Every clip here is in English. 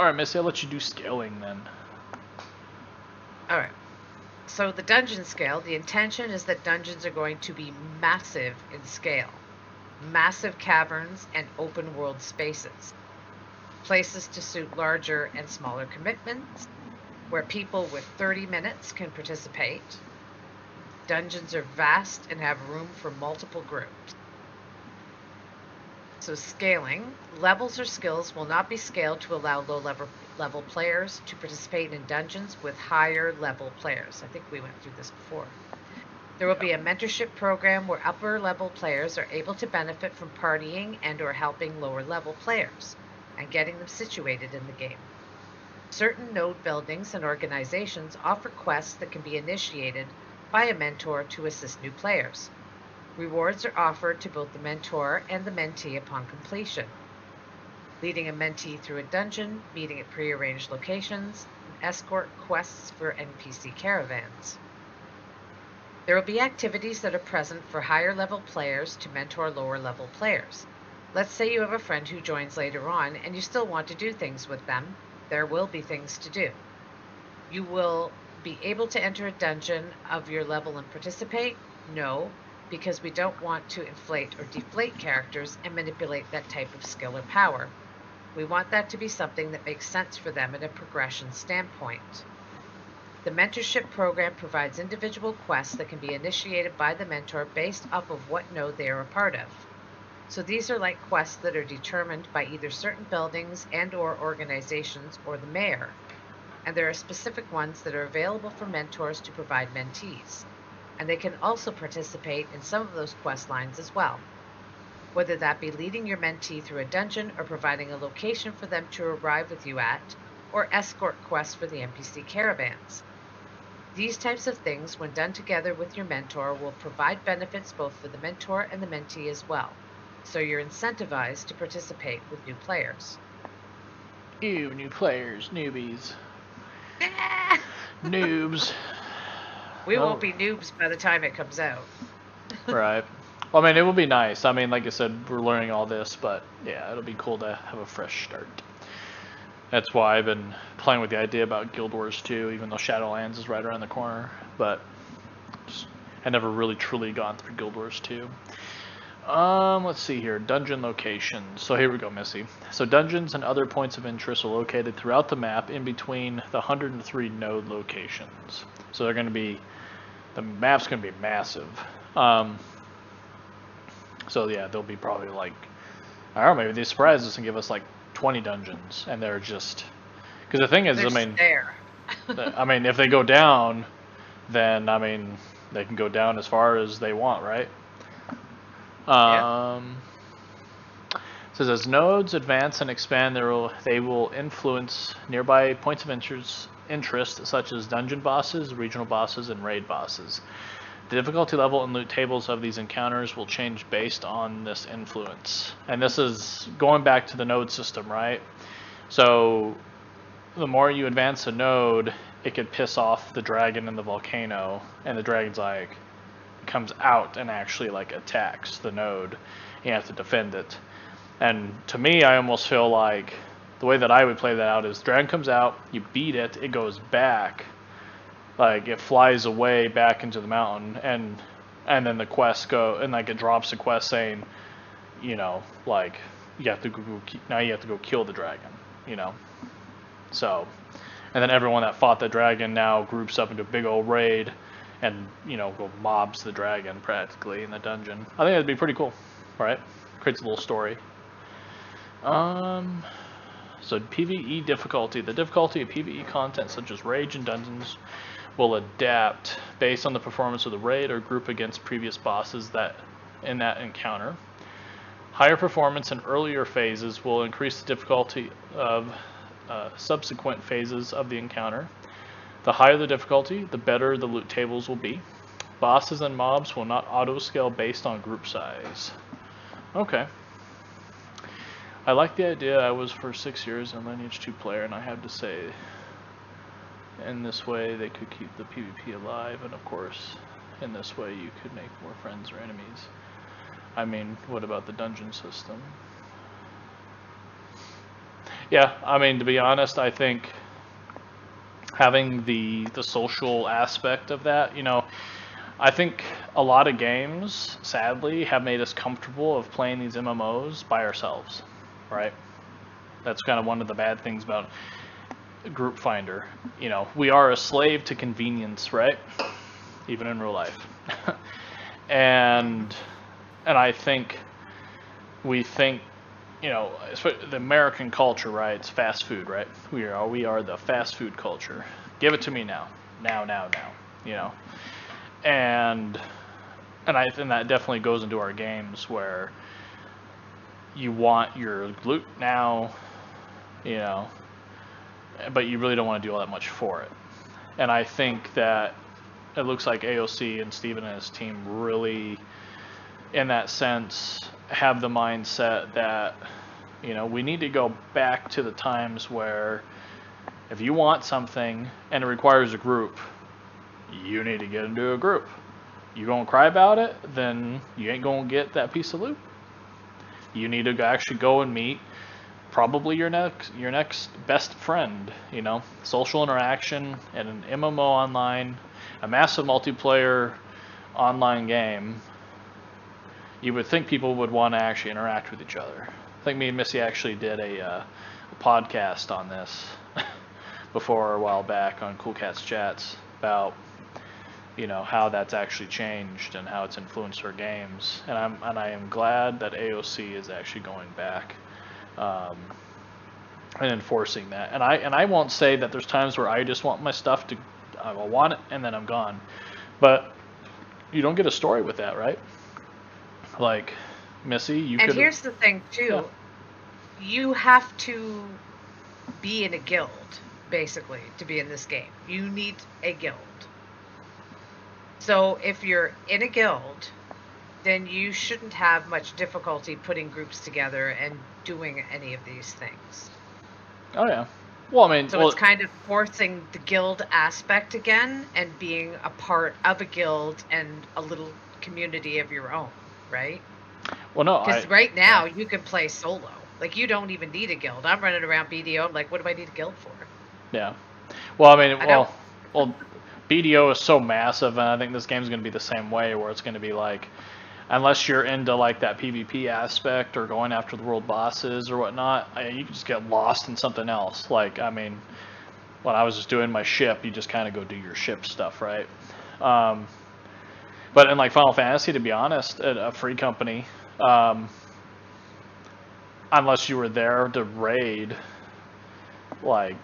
Alright, Missy, I'll let you do scaling then. Alright. So the dungeon scale, the intention is that dungeons are going to be massive in scale. Massive caverns and open world spaces. Places to suit larger and smaller commitments, where people with 30 minutes can participate. Dungeons are vast and have room for multiple groups. So scaling, levels or skills will not be scaled to allow low level players to participate in dungeons with higher level players. I think we went through this before. There will be a mentorship program where upper level players are able to benefit from partying and or helping lower level players and getting them situated in the game. Certain node buildings and organizations offer quests that can be initiated by a mentor to assist new players. Rewards are offered to both the mentor and the mentee upon completion. Leading a mentee through a dungeon, meeting at prearranged locations, and escort quests for NPC caravans. There will be activities that are present for higher level players to mentor lower level players. Let's say you have a friend who joins later on and you still want to do things with them. There will be things to do. You will be able to enter a dungeon of your level and participate? No, because we don't want to inflate or deflate characters and manipulate that type of skill or power. We want that to be something that makes sense for them in a progression standpoint. The mentorship program provides individual quests that can be initiated by the mentor based off of what node they are a part of. So these are like quests that are determined by either certain buildings and or organizations or the mayor. And there are specific ones that are available for mentors to provide mentees. And they can also participate in some of those quest lines as well, whether that be leading your mentee through a dungeon or providing a location for them to arrive with you at, or escort quests for the NPC caravans. These types of things, when done together with your mentor, will provide benefits both for the mentor and the mentee as well, so you're incentivized to participate with new players. Ew, new players, newbies. Ah! Noobs. We won't be noobs by the time it comes out. Right. Well, I mean, it will be nice. I mean, like I said, we're learning all this, but yeah, it'll be cool to have a fresh start. That's why I've been playing with the idea about Guild Wars 2, even though Shadowlands is right around the corner. But I never really truly gone through Guild Wars 2. Let's see here. Dungeon locations. So here we go, Missy. So dungeons and other points of interest are located throughout the map in between the 103 node locations. So they're going to be, the map's going to be massive. So yeah, there'll be probably like, I don't know, maybe they surprise us and give us like 20 dungeons, and they're just, because the thing is, They're I mean, there. I mean, if they go down, then I mean, they can go down as far as they want, right? Yep. Says as nodes advance and expand, they will influence nearby points of interest such as dungeon bosses, regional bosses, and raid bosses. The difficulty level and loot tables of these encounters will change based on this influence. And this is going back to the node system, right? So the more you advance a node, it could piss off the dragon in the volcano, and the dragon's like comes out and actually like attacks the node. You have to defend it. And to me, I almost feel like the way that I would play that out is dragon comes out, you beat it, it goes back, like it flies away back into the mountain, and then the quests go, and like it drops a quest saying, you know, like you have to go, now you have to go kill the dragon, you know. So, and then everyone that fought the dragon now groups up into a big old raid, and you know, go mobs the dragon practically in the dungeon. I think that'd be pretty cool, right? Creates a little story. So PvE difficulty. The difficulty of PvE content such as rage and dungeons will adapt based on the performance of the raid or group against previous bosses that in that encounter. Higher performance in earlier phases will increase the difficulty of subsequent phases of the encounter. The higher the difficulty, the better the loot tables will be. Bosses and mobs will not auto-scale based on group size. Okay. I like the idea. I was for 6 years a Lineage 2 player, and I have to say, in this way they could keep the PvP alive, and of course, in this way you could make more friends or enemies. I mean, what about the dungeon system? Yeah, I mean, to be honest, I think having the social aspect of that, I think a lot of games, sadly, have made us comfortable of playing these MMOs by ourselves, right? That's kind of one of the bad things about Group Finder. We are a slave to convenience, right? Even in real life. and I think we think, the American culture, right? It's fast food, right? We are the fast food culture. Give it to me now, now. And I think that definitely goes into our games where you want your loot now, but you really don't want to do all that much for it. And I think that it looks like AOC and Steven and his team really, in that sense, have the mindset that, we need to go back to the times where if you want something and it requires a group, you need to get into a group. You gonna cry about it, then you ain't gonna get that piece of loot. You need to actually go and meet probably your next best friend, social interaction and an MMO online, a massive multiplayer online game. You would think people would want to actually interact with each other. I think me and Missy actually did a podcast on this before a while back on Cool Cats Chats about how that's actually changed and how it's influenced our games. And I am glad that AOC is actually going back and enforcing that. And I won't say that there's times where I just want my stuff I will want it and then I'm gone. But you don't get a story with that, right? Like, Missy, you could. And here's the thing too. Yeah. You have to be in a guild, basically, to be in this game. You need a guild. So if you're in a guild, then you shouldn't have much difficulty putting groups together and doing any of these things. Oh yeah. Well, I mean, so it's kind of forcing the guild aspect again and being a part of a guild and a little community of your own, right? Well, no, because right now you can play solo. Like, you don't even need a guild. I'm running around BDO. I'm like, what do I need a guild for? Yeah. Well, I mean, well, BDO is so massive, and I think this game's going to be the same way, where it's going to be like, unless you're into like that PvP aspect or going after the world bosses or whatnot, you can just get lost in something else. Like, I mean, when I was just doing my ship, you just kind of go do your ship stuff, right? But in like Final Fantasy, to be honest, a free company, unless you were there to raid, like,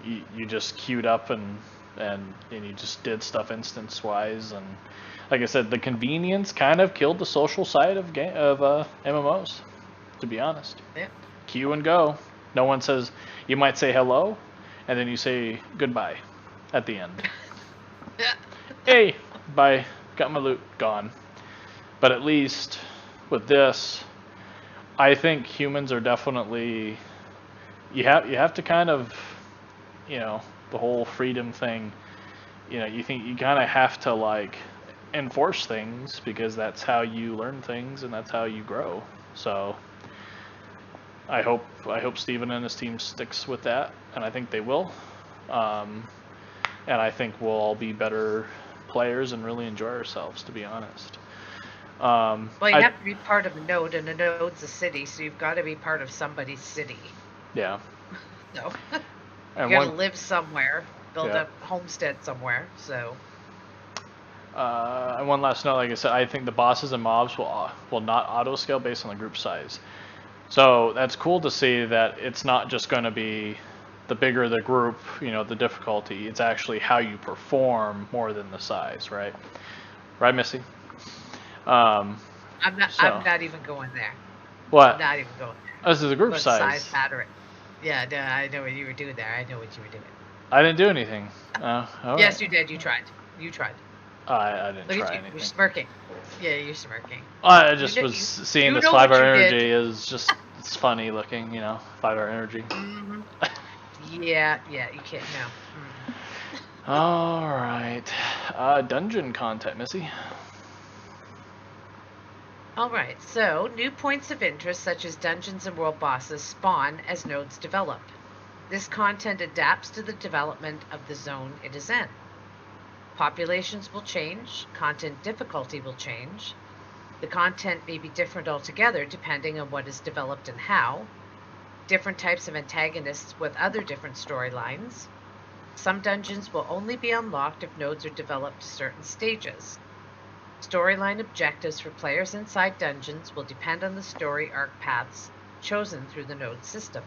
you just queued up and you just did stuff instance-wise, and like I said, the convenience kind of killed the social side of MMOs, to be honest. Yeah. Queue and go. No one says, you might say hello, and then you say goodbye at the end. Hey, bye, got my loot, gone. But at least with this, I think humans are definitely, you have to kind of, the whole freedom thing, you think you kind of have to like enforce things, because that's how you learn things and that's how you grow. So I hope Steven and his team sticks with that, and I think they will. And I think we'll all be better players and really enjoy ourselves, to be honest. Well, you have to be part of a node, and a node's a city, so you've got to be part of somebody's city. Yeah. So you got to live somewhere, build a homestead somewhere. So. And one last note, like I said, I think the bosses and mobs will not auto scale based on the group size. So that's cool to see that it's not just going to be the bigger the group, the difficulty. It's actually how you perform more than the size, right? Right, Missy? I'm not even going there. What? I'm not even going there. This is the group size. Size mattering. Yeah, no, I know what you were doing there. I know what you were doing. I didn't do anything. Yes, you did. You tried. I didn't try anything. You're smirking. Yeah, you're smirking. I just was seeing this 5-hour energy is just, it's funny looking, 5-hour energy. Mm-hmm. Yeah, you can't know. Mm-hmm. All right. Dungeon content, Missy. All right, so new points of interest such as dungeons and world bosses spawn as nodes develop. This content adapts to the development of the zone it is in. Populations will change, content difficulty will change. The content may be different altogether depending on what is developed and how. Different types of antagonists with other different storylines. Some dungeons will only be unlocked if nodes are developed to certain stages. Storyline objectives for players inside dungeons will depend on the story arc paths chosen through the node system.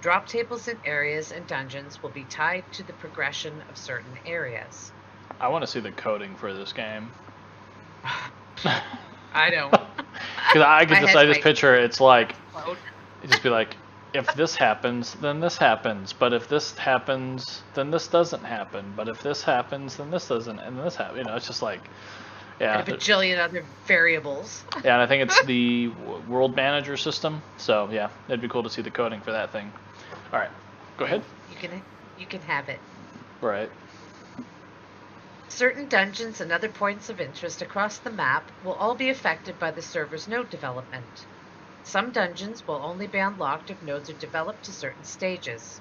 Drop tables in areas and dungeons will be tied to the progression of certain areas. I want to see the coding for this game. I don't. Because I just picture it's like, it'd just be like, if this happens, then this happens. But if this happens, then this doesn't happen. But if this happens, then this doesn't, and then this happens. You know, it's just like, yeah. And a bajillion other variables. Yeah, and I think it's the World Manager system. So yeah, it'd be cool to see the coding for that thing. All right, go ahead. You can have it. Right. Certain dungeons and other points of interest across the map will all be affected by the server's node development. Some dungeons will only be unlocked if nodes are developed to certain stages.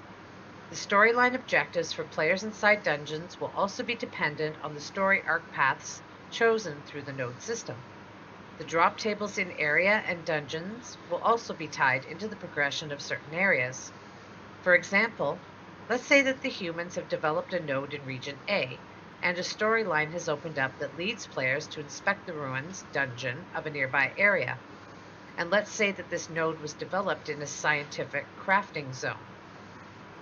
The storyline objectives for players inside dungeons will also be dependent on the story arc paths chosen through the node system. The drop tables in area and dungeons will also be tied into the progression of certain areas. For example, let's say that the humans have developed a node in region A, and a storyline has opened up that leads players to inspect the ruins dungeon of a nearby area. And let's say that this node was developed in a scientific crafting zone.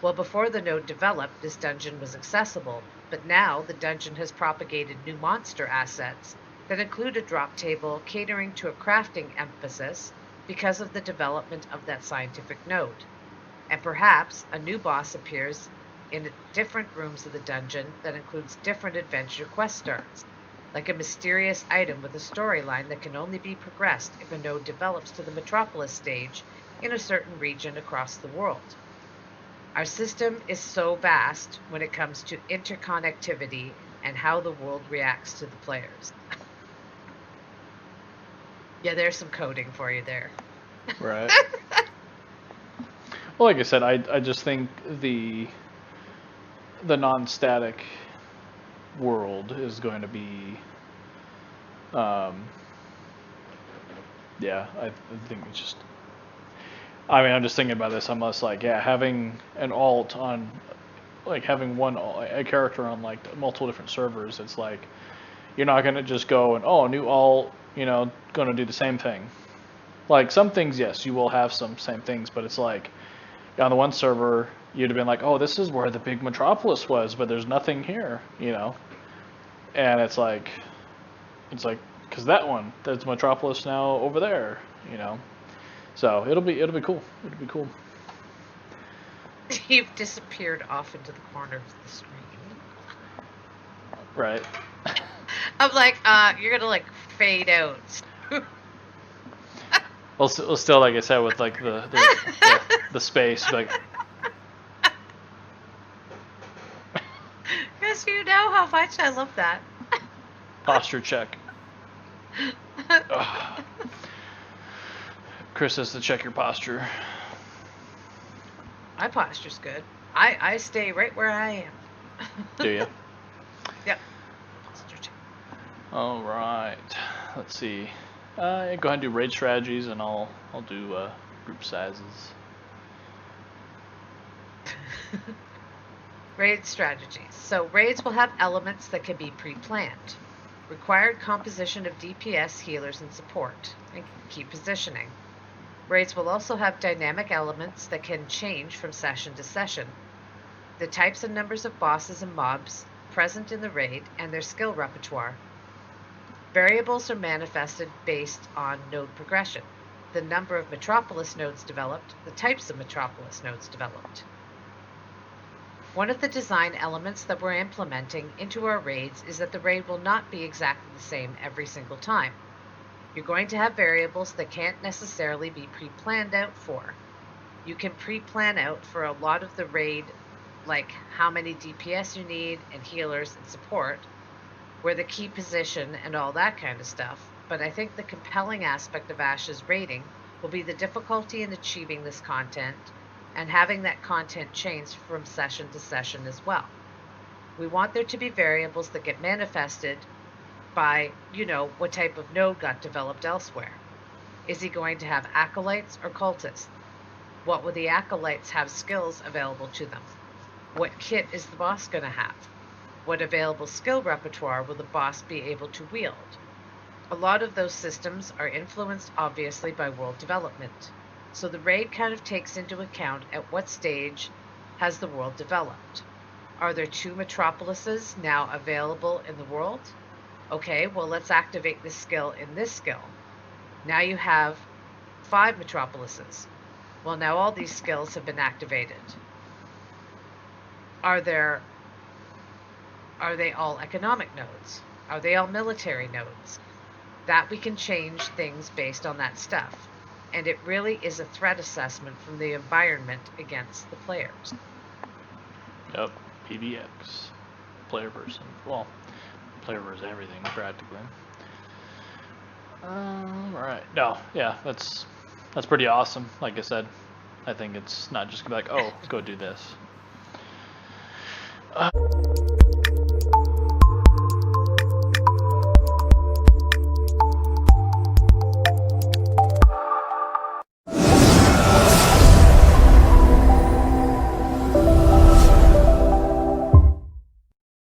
Well, before the node developed, this dungeon was accessible, but now the dungeon has propagated new monster assets that include a drop table catering to a crafting emphasis because of the development of that scientific node. And perhaps a new boss appears in different rooms of the dungeon that includes different adventure quest starts, like a mysterious item with a storyline that can only be progressed if a node develops to the Metropolis stage in a certain region across the world. Our system is so vast when it comes to interconnectivity and how the world reacts to the players. Yeah, there's some coding for you there. Right. Well, like I said, I just think the non-static world is going to be, yeah, I think it's just, I mean, I'm just thinking about this. I'm just like, yeah, having an alt on, like having a character on like multiple different servers, it's like, you're not going to just go and, oh, new alt, you know, going to do the same thing. Like some things, yes, you will have some same things, but it's like, on the one server, you'd have been like, oh, this is where the big Metropolis was, but there's nothing here, you know? And it's like, because there's Metropolis now over there, you know? So it'll be cool. It'll be cool. You've disappeared off into the corner of the screen. Right. I'm like, you're gonna like fade out. Well, still, like I said, with like the space, like. Because you know how much I love that. Posture check. Chris has to check your posture. My posture's good. I stay right where I am. Do you? Yep. Posture check. All right. Let's see. Go ahead and do raid strategies, and I'll do group sizes. Raid strategies. So raids will have elements that can be pre-planned. Required composition of DPS, healers, and support, and key positioning. Raids will also have dynamic elements that can change from session to session. The types and numbers of bosses and mobs present in the raid and their skill repertoire. Variables are manifested based on node progression, the number of Metropolis nodes developed, the types of Metropolis nodes developed. One of the design elements that we're implementing into our raids is that the raid will not be exactly the same every single time. You're going to have variables that can't necessarily be pre-planned out for. You can pre-plan out for a lot of the raid, like how many DPS you need and healers and support, where the key position and all that kind of stuff. but I think the compelling aspect of Ash's rating will be the difficulty in achieving this content and having that content change from session to session as well. We want there to be variables that get manifested by, what type of node got developed elsewhere. Is he going to have acolytes or cultists? What will the acolytes have skills available to them? What kit is the boss going to have? What available skill repertoire will the boss be able to wield? A lot of those systems are influenced obviously by world development. So the raid kind of takes into account at what stage has the world developed. Are there 2 metropolises now available in the world? Okay, well, let's activate this skill in this skill. Now you have 5 metropolises. Well, now all these skills have been activated. Are they all economic nodes? Are they all military nodes? That we can change things based on that stuff. And it really is a threat assessment from the environment against the players. Yep, PBX, player person. Well, player versus everything practically. Right. No, yeah, that's pretty awesome. Like I said, I think it's not just gonna be like, oh, go do this.